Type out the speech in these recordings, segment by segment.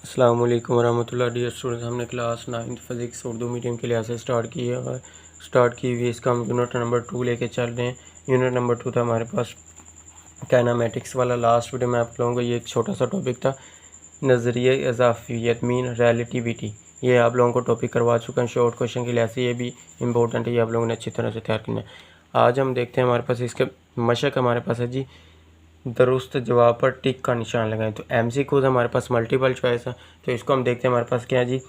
अस्सलाम वालेकुम वरहमतुल्लाह। Dear students, हमने क्लास 9 फिज़िक्स उर्दू मीडियम के लिहाज से स्टार्ट की हुई। इसका हम यूनिट नंबर 2 लेके चल रहे हैं। यूनिट नंबर 2 था हमारे पास काइनेमेटिक्स वाला। लास्ट वीडियो में आप लोगों को ये एक छोटा सा टॉपिक था, नज़रिया इज़ाफ़ियत मीन रिलेटिविटी। ये आप लोगों को टॉपिक करवा चुका है शॉर्ट क्वेश्चन के लिहाज से। ये भी इंपॉर्टेंट है, ये आप लोगों ने अच्छी तरह से तैयार करना है। आज हम देखते हैं हमारे पास इसके मशक हमारे पास है जी, दुरुस्त जवाब पर टिक का निशान लगाएं। तो MCQs हमारे पास मल्टीपल चॉइस है, तो इसको हम देखते हैं। हमारे पास क्या है जी,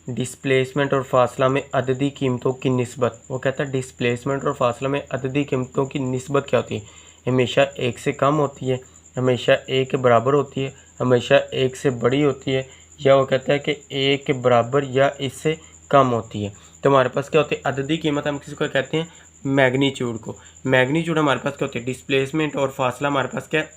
डिस्प्लेसमेंट और फासला में अददी कीमतों की निस्बत। वो कहता है डिस्प्लेसमेंट और फासला में अददी कीमतों की निस्बत क्या होती है? हमेशा एक से कम होती है, हमेशा एक के बराबर होती है, हमेशा एक से बड़ी होती है, या वो कहता है कि एक के बराबर या इससे कम होती है। तो हमारे पास क्या होती है अददी कीमत, हम किसी को कहते हैं मैग्नीट्यूड को। मैग्नीट्यूड हमारे पास क्या होती है, डिस्प्लेसमेंट और फासला हमारे पास क्या है,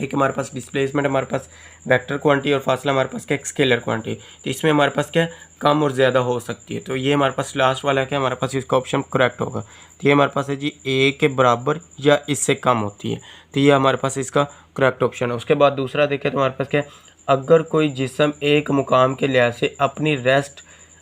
एक हमारे पास डिस्प्लेसमेंट हमारे पास वेक्टर क्वांटिटी और फासला हमारे पास क्या स्केलर क्वांटिटी। तो इसमें हमारे पास क्या कम और ज़्यादा हो सकती है। तो ये हमारे पास लास्ट वाला क्या हमारे पास इसका ऑप्शन करेक्ट होगा। तो ये हमारे पास है जी ए के बराबर या इससे कम होती है। तो ये हमारे पास इसका करेक्ट ऑप्शन है। उसके बाद दूसरा देखें तो हमारे पास क्या है, अगर कोई जिस्म एक मुकाम के लिहाज से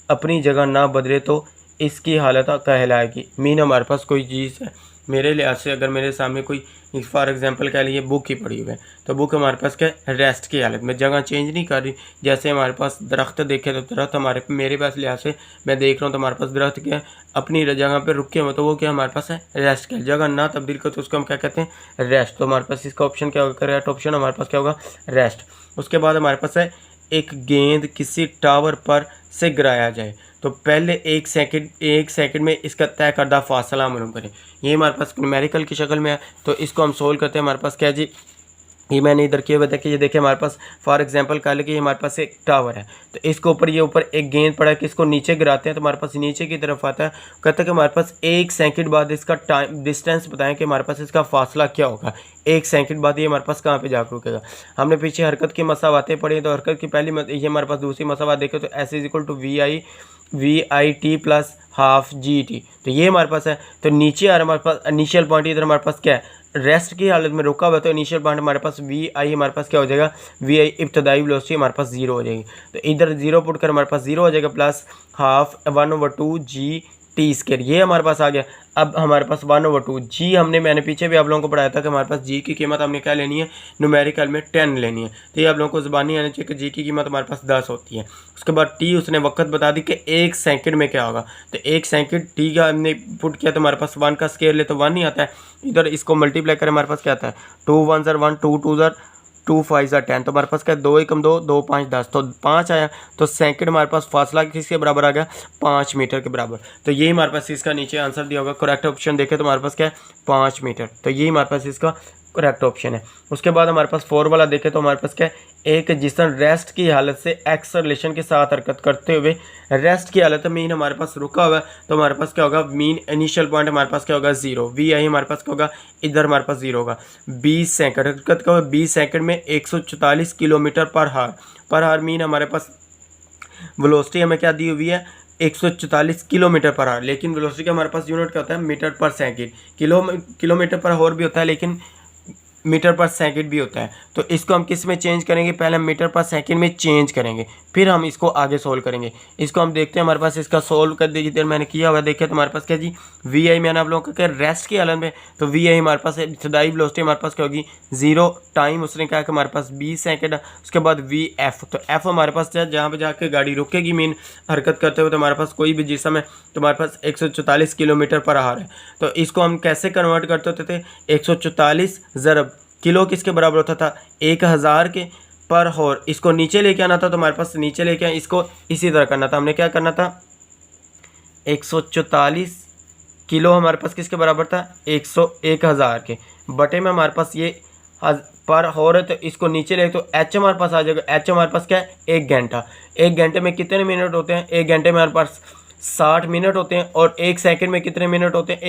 अपनी जगह ना बदले तो इसकी हालत कहलाएगी। मीन हमारे पास कोई चीज़ है, मेरे लिहाज से अगर मेरे सामने कोई फॉर एग्जांपल कह लीजिए बुक ही पड़ी हुई है, तो बुक हमारे पास क्या है रेस्ट की हालत में, जगह चेंज नहीं कर रही। जैसे हमारे पास दरख्त देखे तो दरख्त मेरे पास लिहाज से मैं देख रहा हूँ तो हमारे पास दरख्त क्या है अपनी जगह पे रुके हुए, तो वो क्या हमारे पास है रेस्ट के जगह ना तब्दील कर, तो उसको हम क्या कहते हैं रेस्ट। तो हमारे पास इसका ऑप्शन क्या होगा, करेक्ट ऑप्शन हमारे पास क्या होगा रेस्ट। उसके बाद हमारे पास है एक गेंद किसी टावर पर से गिराया जाए तो पहले एक सेकंड में इसका तय करदा फासला मालूम करें। ये हमारे पास न्यूमेरिकल की शक्ल में है, तो इसको हम सोल्व करते हैं। हमारे पास क्या है जी, ये मैंने इधर किया हुआ देखिए, ये देखिए हमारे पास फॉर एग्जांपल कह लें कि हमारे पास एक टावर है, तो इसके ऊपर ये ऊपर एक गेंद पड़ा है कि इसको नीचे गिराते हैं तो हमारे पास नीचे की तरफ आता है। कहता है कि हमारे पास एक सेकंड बाद इसका टाइम डिस्टेंस बताएं कि हमारे पास इसका फासला क्या होगा। एक सेकंड बाद ये हमारे पास कहाँ पे जाकर रुकेगा। हमने पीछे हरकत की मसावातें पढ़ी, तो हरकत की पहली ये हमारे पास दूसरी मसावात देखें तो S = VI plus half GT। तो ये हमारे पास है। तो नीचे आ रहा हमारे पास इनिशियल पॉइंट, इधर हमारे पास क्या है रेस्ट की हालत में रुका हुआ, तो इनिशियल पॉइंट हमारे पास VI हमारे पास क्या हो जाएगा, VI इब्तदाई वेलोसिटी हमारे पास 0 हो जाएगी। तो इधर 0 पुट कर हमारे पास 0 हो जाएगा प्लस हाफ 1/2 GT²। ये हमारे पास आ गया। अब हमारे पास 1/2 G, मैंने पीछे भी आप लोगों को पढ़ाया था कि हमारे पास G की कीमत हमने क्या लेनी है, न्यूमेरिकल में 10 लेनी है। तो ये आप लोगों को ज़बानी आना चाहिए कि G की कीमत हमारे पास 10 होती है। उसके बाद T उसने वक्त बता दी कि एक सेकंड में क्या होगा। तो एक सेकंड T का हमने पुट किया तो हमारे पास 1 का स्केयर ले तो 1 ही आता है। इधर इसको मल्टीप्लाई करें हमारे पास क्या आता है 2 1 1 2 2 2 5 10। तो हमारे पास क्या 2 1 2 2 5 10, तो 5 आया। तो सेकंड हमारे पास फासला किसके बराबर आ गया, 5 मीटर के बराबर। तो ये हमारे पास इसका नीचे आंसर दिया होगा। करेक्ट ऑप्शन देखें तो हमारे पास क्या है 5 मीटर। तो ये हमारे पास इसका करेक्ट ऑप्शन है। उसके बाद हमारे पास 4 वाला देखें तो हमारे पास क्या है, एक जिस्म रेस्ट की हालत से एक्सेलरेशन के साथ हरकत करते हुए रेस्ट की हालत में हमारे पास रुका हुआ है, तो हमारे पास क्या होगा मीन इनिशियल पॉइंट हमारे पास क्या होगा 0, VI हमारे पास क्या होगा इधर हमारे पास 0 होगा। 20 सेकंड हरकत का 20 सेकंड में 144 किलोमीटर पर हार मीन हमारे पास वेलोसिटी हमें क्या दी हुई है 144 किलोमीटर पर आवर। लेकिन वेलोसिटी का हमारे पास यूनिट क्या होता है मीटर पर सेकंड। किलोमीटर पर आवर भी होता है लेकिन मीटर पर सेकंड भी होता है। तो इसको हम किस में चेंज करेंगे, पहले हम मीटर पर सेकंड में चेंज करेंगे, फिर हम इसको आगे सोल्व करेंगे। इसको हम देखते हैं हमारे पास इसका सोल्व कर दीजिए। इधर मैंने किया हुआ देखे तो हमारे पास क्या जी VI मैंने आप लोगों को क्या रेस्ट की हालत में, तो VI हमारे पास इब्तदाई वेलोसिटी हमारे पास क्या होगी 0, टाइम उसने कहा कि हमारे पास 20 सेकंड। उसके बाद VF, तो F हमारे पास जहाँ पे जाके गाड़ी रुकेगी मीन हरकत करते हुए, तो हमारे पास कोई भी जिस्म है तो हमारे पास 144 किलोमीटर पर आवर है। तो इसको हम कैसे कन्वर्ट करते होते थे, 144 ज़रब किलो किसके बराबर होता था 1000 के पर हॉर। इसको नीचे लेके आना था तो हमारे पास नीचे लेके आए, इसको इसी तरह करना था। हमने क्या करना था 144 किलो हमारे पास किसके बराबर था 1000 के बटे में हमारे पास ये पर हॉर है, तो इसको नीचे ले तो H हमारे पास आ जाएगा। H हमारे पास क्या है 1 घंटा। 1 घंटे में कितने मिनट होते हैं, 1 घंटे में हमारे पास 60 मिनट होते हैं। और 1 सेकंड में कितने मिनट होते हैं,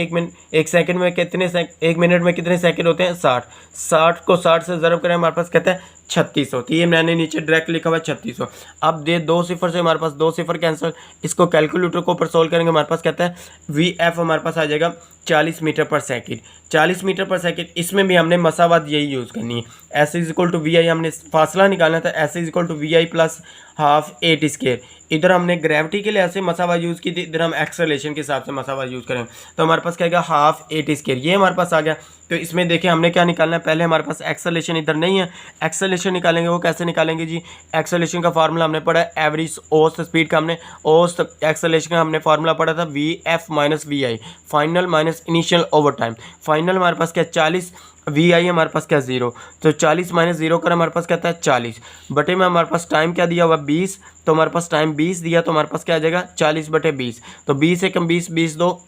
1 सेकंड में कितने 1 मिनट में कितने सेकंड होते हैं 60। 60 को 60 से ज़रब करें हमारे पास कहता है 3600। तो ये मैंने नीचे डायरेक्ट लिखा हुआ है 3600। अब दे 2 सिफर से हमारे पास 2 सिफर कैंसिल, इसको कैलकुलेटर को ऊपर सोल्व करेंगे, हमारे पास कहता है VF हमारे पास आ जाएगा 40 मीटर पर सेकंड। 40 मीटर पर सेकंड, इसमें भी हमने मसावत यही यूज़ करनी है। S is equal to VI, हमने फासला निकालना था, S is equal to VI plus half 8 square. इधर हमने ग्रेविटी के लिए ऐसे मसावा यूज़ की थी, इधर हम एक्सेलरेशन के हिसाब से मसावा यूज़ करेंगे, तो हमारे पास क्या आएगा हाफ 8 स्क्वायर, ये हमारे पास आ गया। तो इसमें देखिए हमने क्या निकालना है, पहले हमारे पास एक्सेलरेशन इधर नहीं है, एक्सेलरेशन निकालेंगे। वो कैसे निकालेंगे जी, एक्सेलरेशन का फार्मूला हमने पढ़ा है एवरेज औसत स्पीड का, हमने औसत एक्सेलरेशन का हमने फार्मूला पढ़ा था VF minus VI, final minus initial over time. Final हमारे पास क्या 40, VI हमारे पास क्या 0, तो 40 माइनस 0 कर हमारे पास कहता है 40 बटे में हमारे पास टाइम क्या दिया हुआ 20, तो हमारे पास टाइम 20 दिया, तो हमारे पास क्या आ जाएगा 40 बटे 20, तो 20 एकम 20, 20 दो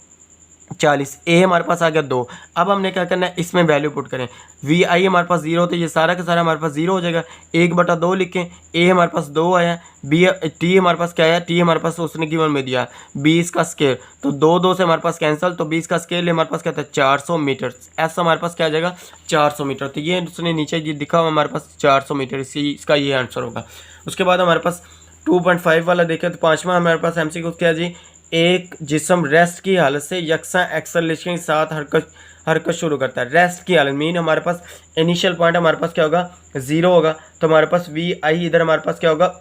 40, ए हमारे पास आ गया 2। अब हमने क्या करना है, इसमें वैल्यू पुट करें। VI हमारे पास 0, तो ये सारा का सारा हमारे पास 0 हो जाएगा, 1/2 लिखें। ए हमारे पास 2 आया, टी हमारे पास क्या आया, टी हमारे पास उसने गिवन में दिया 20 का स्केयर, तो 2 से हमारे पास कैंसिल, तो 20 का स्केयर हमारे पास क्या था 400 मीटर। एस हमारे पास क्या आ जाएगा 400 मीटर, तो ये उसने नीचे ये दिखा हुआ हमारे पास 400 मीटर, इसका ये आंसर होगा। उसके बाद हमारे पास 2.5 वाला देखें, तो 5वां हमारे पास MCQ क्या जी, एक जिस्म रेस्ट की हालत से यकसा एक्सेलरेशन के साथ हरकत शुरू करता है। रेस्ट की हालत मीन हमारे पास इनिशियल पॉइंट हमारे पास क्या होगा 0 होगा, तो हमारे पास VI इधर हमारे पास क्या होगा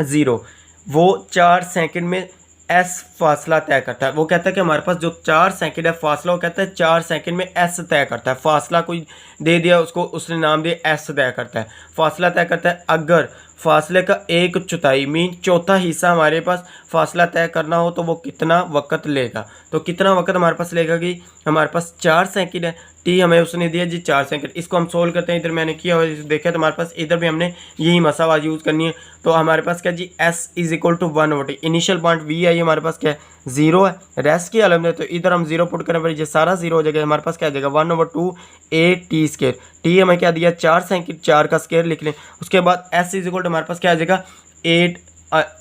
0। वो 4 सेकंड में S फासला तय करता है। वो कहता है कि हमारे पास जो 4 सेकंड है फासला, वो कहता है 4 सेकंड में S तय करता है। फासला कोई दे दिया उसको, उसने नाम दिया S तय करता है, फासला तय करता है। अगर फासले का 1/4 मीन चौथा हिस्सा हमारे पास फासला तय करना हो, तो वो कितना वक्त लेगा, तो कितना वक्त हमारे पास लेगा कि हमारे पास 4 सेकंड है, टी हमें उसने दिया जी 4 सेकंड। इसको हम सोल्व करते हैं, इधर मैंने किया हुआ देखा, तो हमारे पास इधर भी हमने यही मसावा यूज़ करनी है। तो हमारे पास क्या जी S is equal to 1/, initial point VI हमारे पास क्या है 0 है, रेस्ट की हालत में, तो इधर हम 0 पुट करें, ये सारा 0 हो जाएगा, हमारे पास क्या आ जाएगा 1/2 AT स्केयर। टी हमें क्या दिया 4 सेकंड, 4 का स्केयर लिख लें। उसके बाद S इज इक्वल टू हमारे पास क्या आ जाएगा 8,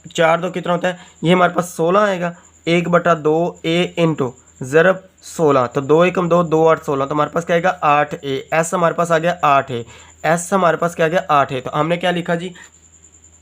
4 2 कितना होता है, ये हमारे पास 16 आएगा, 1/2 A इंटू ज़रब 16, तो 2 एकम 2, 2 8 16, तो हमारे पास क्या आएगा 8A। S हमारे पास आ गया 8A, S हमारे पास क्या आ गया 8A। तो हमने क्या लिखा जी,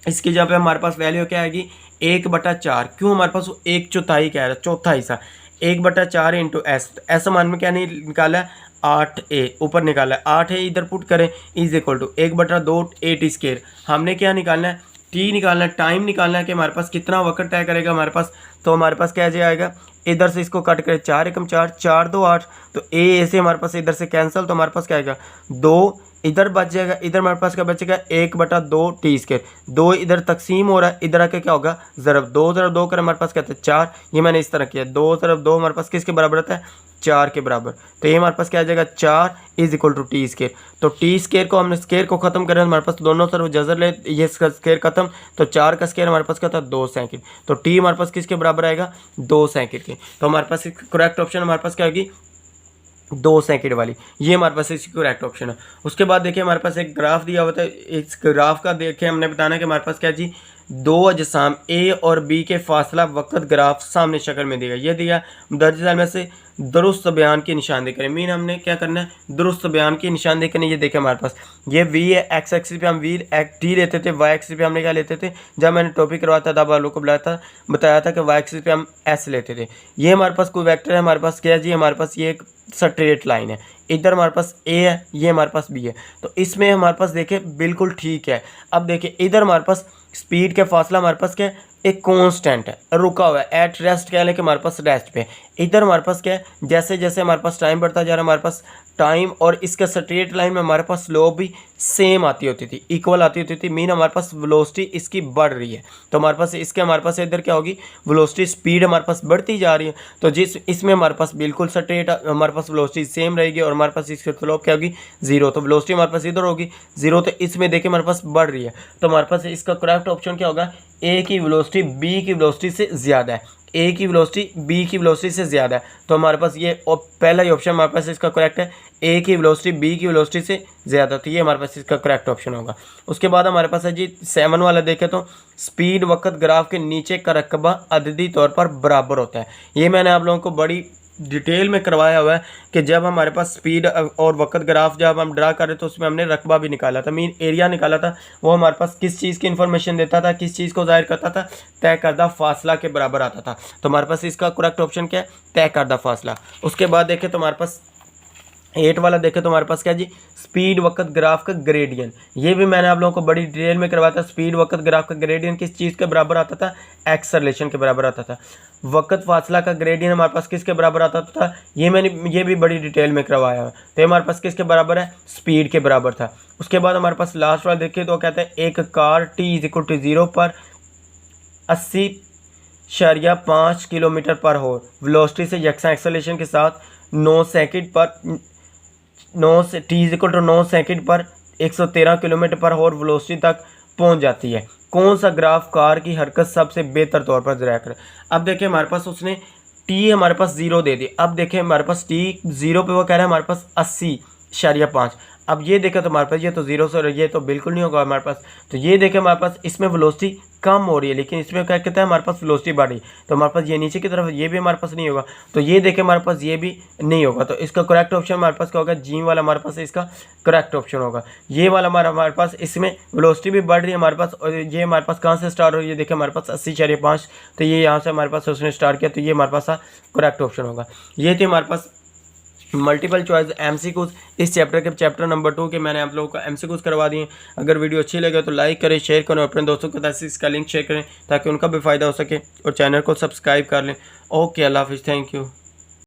इसकी जगह पे हमारे पास वैल्यू क्या आएगी 1/4, क्यों हमारे पास 1/4 क्या है, चौथा हिस्सा, 1/4 इंटू S। S मान में क्या नहीं निकाला है 8A, ऊपर निकाला है 8A, इधर पुट करें is equal to 1/2 AT square. हमने क्या निकालना है, टी निकालना है, टाइम निकालना है कि हमारे पास कितना वक्त तय करेगा हमारे पास। तो हमारे पास क्या जाएगा, इधर से इसको कट करें 4 एकम 4, 4 2 8, तो ए से हमारे पास इधर से कैंसिल, तो हमारे पास क्या आएगा 2, इधर बच जाएगा, इधर हमारे पास क्या बचेगा 1/2 टी स्केयर। 2 इधर तकसीम हो रहा है, इधर आके क्या होगा ज़रब, 2 ज़रब 2 कर हमारे पास क्या था 4, ये मैंने इस तरह किया, 2 ज़रब 2 हमारे पास किसके बराबर आता है 4 के बराबर, तो ये हमारे पास क्या आ जाएगा 4 is equal to T square. तो टी स्केयर को हमने स्केयर को खत्म करें, हमारे पास दोनों तरफ जजर ले, ये इसका स्केयर खत्म, तो 4 का स्केयर हमारे पास क्या था 2 सेकंड, तो टी हमारे पास किसके बराबर आएगा 2 सेकंड के। तो हमारे पास करेक्ट ऑप्शन हमारे पास क्या होगी 2 सेकंड वाली, ये हमारे पास इसकी करेक्ट ऑप्शन है। उसके बाद देखिए हमारे पास एक ग्राफ दिया हुआ था, इस ग्राफ का देखिए हमने बताना कि हमारे पास क्या जी 2 अजसाम A और B के फासला वक्त ग्राफ सामने शक्ल में दिया, ये दिया दर्ज में से दुरुस्त बयान की निशानदेही करें। मीन हमने क्या करना है दुरुस्त बयान की निशानदेही करनी। ये देखें हमारे पास ये V है, एक्स एक्सिस पे हम T लेते थे, वाई एक्सिस पे हमने क्या लेते थे, जब मैंने टॉपिक करवाया था तब आप लोग को बताया था कि वाई एक्सिस पे हम S लेते थे। ये हमारे पास कोई वेक्टर है, हमारे पास क्या है जी, हमारे पास ये एक स्ट्रेट लाइन है, इधर हमारे पास A है, ये हमारे पास B है, तो इसमें हमारे पास देखिए बिल्कुल ठीक है। अब देखिए इधर हमारे पास स्पीड का फासला हमारे पास क्या है एक कांस्टेंट है, रुका हुआ है, एट रेस्ट कह लें कि हमारे पास रेस्ट पे। इधर हमारे पास क्या है जैसे जैसे हमारे पास टाइम बढ़ता जा रहा है, हमारे पास टाइम और इसका स्ट्रेट लाइन में हमारे पास स्लोप भी सेम आती होती थी, इक्वल आती होती थी, मीन हमारे पास वेलोसिटी इसकी बढ़ रही है। तो हमारे पास इसके हमारे पास इधर क्या होगी वेलोसिटी स्पीड हमारे पास बढ़ती जा रही है, तो जिस इसमें हमारे पास बिल्कुल स्ट्रेट हमारे पास वेलोसिटी सेम रहेगी और हमारे पास इसकी स्लोप क्या होगी 0, तो वेलोसिटी हमारे पास इधर होगी 0, तो इसमें देखिए हमारे पास बढ़ रही है, तो हमारे पास इसका करेक्ट ऑप्शन क्या होगा ए की वेलोसिटी बी की वेलोसिटी से ज़्यादा है, ए की वेलोसिटी बी की वेलोसिटी से ज़्यादा है, तो हमारे पास ये पहला ही ऑप्शन हमारे पास इसका करेक्ट है, ए की वेलोसिटी बी की वेलोसिटी से ज़्यादा, तो ये हमारे पास इसका करेक्ट ऑप्शन होगा। उसके बाद हमारे पास है जी 7 वाला देखें तो स्पीड वक्त ग्राफ के नीचे का रकबा अददी तौर पर बराबर होता है। ये मैंने आप लोगों को बड़ी डिटेल में करवाया हुआ है कि जब हमारे पास स्पीड और वक्त ग्राफ जब हम ड्रा करें तो उसमें हमने रकबा भी निकाला था, मीन एरिया निकाला था। वो हमारे पास किस चीज़ की इन्फॉर्मेशन देता था, किस चीज़ को जाहिर करता था, तय करदा फासला के बराबर आता था। तो हमारे पास इसका करेक्ट ऑप्शन क्या है, तय करदा फासला। उसके बाद देखें तो हमारे पास 8 वाला देखें तो हमारे पास क्या जी, स्पीड वक्त ग्राफ का ग्रेडियंट। ये भी मैंने आप लोगों को बड़ी डिटेल में करवाया था। स्पीड वक्त ग्राफ का ग्रेडियंट किस चीज़ के बराबर आता था, एक्सेलरेशन के बराबर आता था। वक्त फासला का ग्रेडियंट हमारे पास किसके बराबर आता था, ये भी बड़ी डिटेल में करवाया है। तो हमारे पास किसके बराबर है, स्पीड के बराबर था। उसके बाद हमारे पास लास्ट वाला देखिए तो कहते हैं एक कार t=0 पर 80.5 किलोमीटर पर हो वेलोसिटी से यकसा एक्सेलरेशन के साथ 9 सेकंड पर 9 सेकंड पर 113 किलोमीटर पर और वेलोसिटी तक पहुंच जाती है। कौन सा ग्राफ कार की हरकत सबसे बेहतर तौर पर ज़रा कर। अब देखिए हमारे पास उसने टी हमारे पास 0 दे दी। अब देखिए हमारे पास टी 0 पे वो कह रहा है हमारे पास 80.5। अब ये देखें तो हमारे पास ये तो 0 से ये तो बिल्कुल नहीं होगा हमारे पास। तो ये देखें हमारे पास इसमें वेलोसिटी कम हो रही है, लेकिन इसमें क्या कहता है हमारे पास वेलोसिटी बढ़ रही। तो हमारे पास ये नीचे की तरफ ये भी हमारे पास नहीं होगा। तो ये देखें हमारे पास ये भी नहीं होगा। तो इसका करेक्ट ऑप्शन हमारे पास क्या होगा, जी वाला हमारे पास इसका करेक्ट ऑप्शन होगा। ये वाला हमारे पास इसमें वेलोसिटी भी बढ़ रही है हमारे पास। और ये हमारे पास कहाँ से स्टार्ट हो रही है, देखें हमारे पास 80.5। तो ये यहाँ से हमारे पास उसने स्टार्ट किया। तो ये हमारे पास करेक्ट ऑप्शन होगा। ये थी हमारे पास मल्टीपल चॉइस एमसीक्यूज इस चैप्टर नंबर 2 के मैंने आप लोगों को एमसीक्यूज करवा दिए। अगर वीडियो अच्छी लगे तो लाइक करें, शेयर करें और अपने दोस्तों के साथ इसका लिंक शेयर करें ताकि उनका भी फ़ायदा हो सके, और चैनल को सब्सक्राइब कर लें। ओके, अल्लाह हाफिज़, थैंक यू।